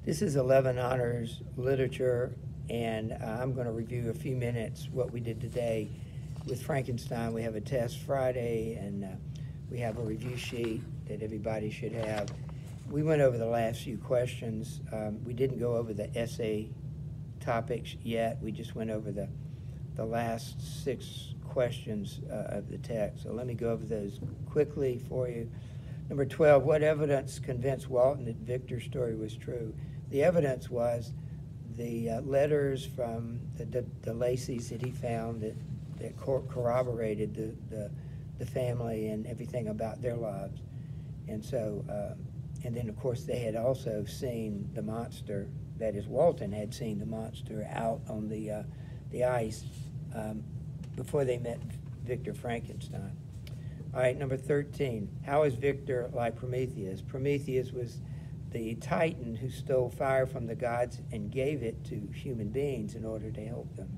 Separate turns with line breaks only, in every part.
This is 11 Honors Literature, and I'm going to review a few minutes what we did today with Frankenstein. We have a test Friday, and we have a review sheet that everybody should have. We went over the last few questions. We didn't go over the essay topics yet. We just went over the last 6 questions of the text. So let me go over those quickly for you. Number 12, what evidence convinced Walton that Victor's story was true? The evidence was the letters from the Lacey's that he found that corroborated the family and everything about their lives. And so, and then of course they had also seen the monster, that is Walton had seen the monster out on the ice before they met Victor Frankenstein. All right, number 13, how is Victor like Prometheus? Prometheus was the Titan who stole fire from the gods and gave it to human beings in order to help them.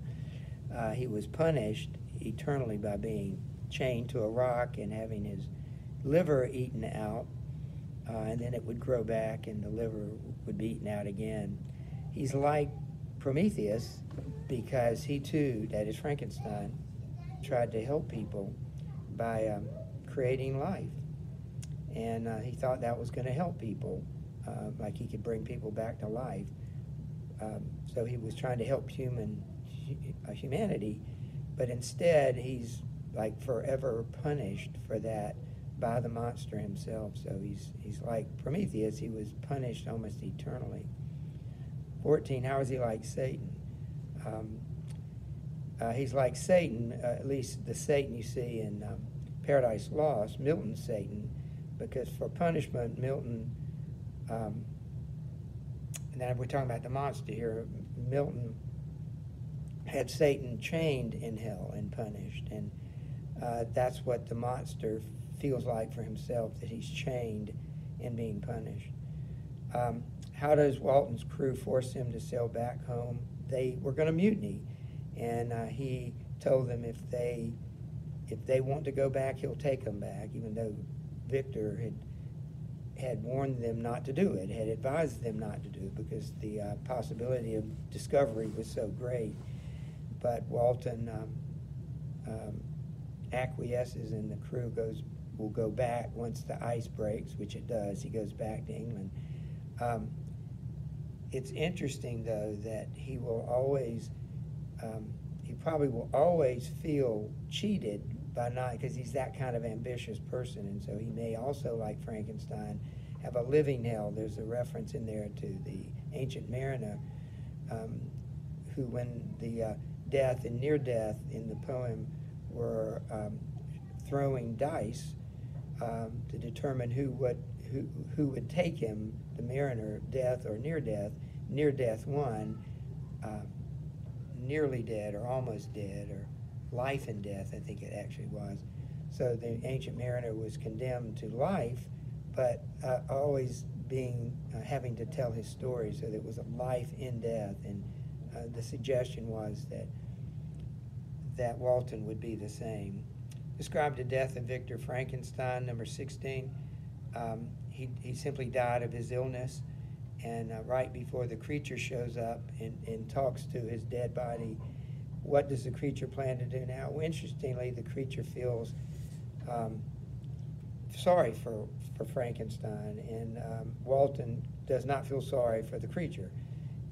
He was punished eternally by being chained to a rock and having his liver eaten out, and then it would grow back and the liver would be eaten out again. He's like Prometheus because he too, that is Frankenstein, tried to help people by creating life. And he thought that was going to help people, like he could bring people back to life. So he was trying to help humanity, but instead he's like forever punished for that by the monster himself. So he's like Prometheus. He was punished almost eternally. 14, how is he like Satan? He's like Satan, at least the Satan you see in Paradise Lost, Milton's Satan, because for punishment, Milton, and then we're talking about the monster here, Milton had Satan chained in hell and punished, and that's what the monster feels like for himself, that he's chained and being punished. How does Walton's crew force him to sail back home? They were going to mutiny, and he told them if they want to go back, he'll take them back, even though Victor had warned them not to do it, had advised them not to do it because the possibility of discovery was so great. But Walton acquiesces, and the crew will go back once the ice breaks, which it does. He goes back to England. It's interesting, though, that he will always, he probably will always feel cheated by not, because he's that kind of ambitious person, and so he may also, like Frankenstein, have a living hell. There's a reference in there to the ancient mariner who, when the death and near death in the poem were throwing dice to determine who would take him, the mariner, death or near death. Near death won, nearly dead or almost dead, or life and death, I think it actually was. So the ancient mariner was condemned to life, but always having to tell his story, so there was a life in death, and the suggestion was that Walton would be the same. Describe the death of Victor Frankenstein, number 16. He simply died of his illness, and right before the creature shows up and talks to his dead body, what does the creature plan to do now? Well, interestingly, the creature feels sorry for Frankenstein, and Walton does not feel sorry for the creature.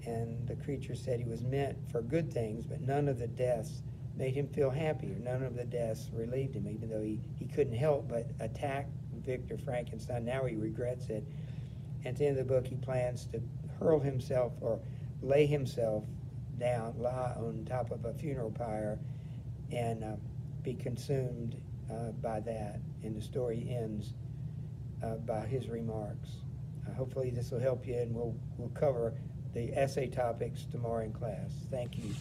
And the creature said he was meant for good things, but none of the deaths made him feel happier. None of the deaths relieved him, even though he couldn't help but attack Victor Frankenstein. Now he regrets it. At the end of the book, he plans to hurl himself or lay himself down, lie on top of a funeral pyre, and be consumed by that. And the story ends by his remarks. Hopefully this will help you, and we'll cover the essay topics tomorrow in class. Thank you.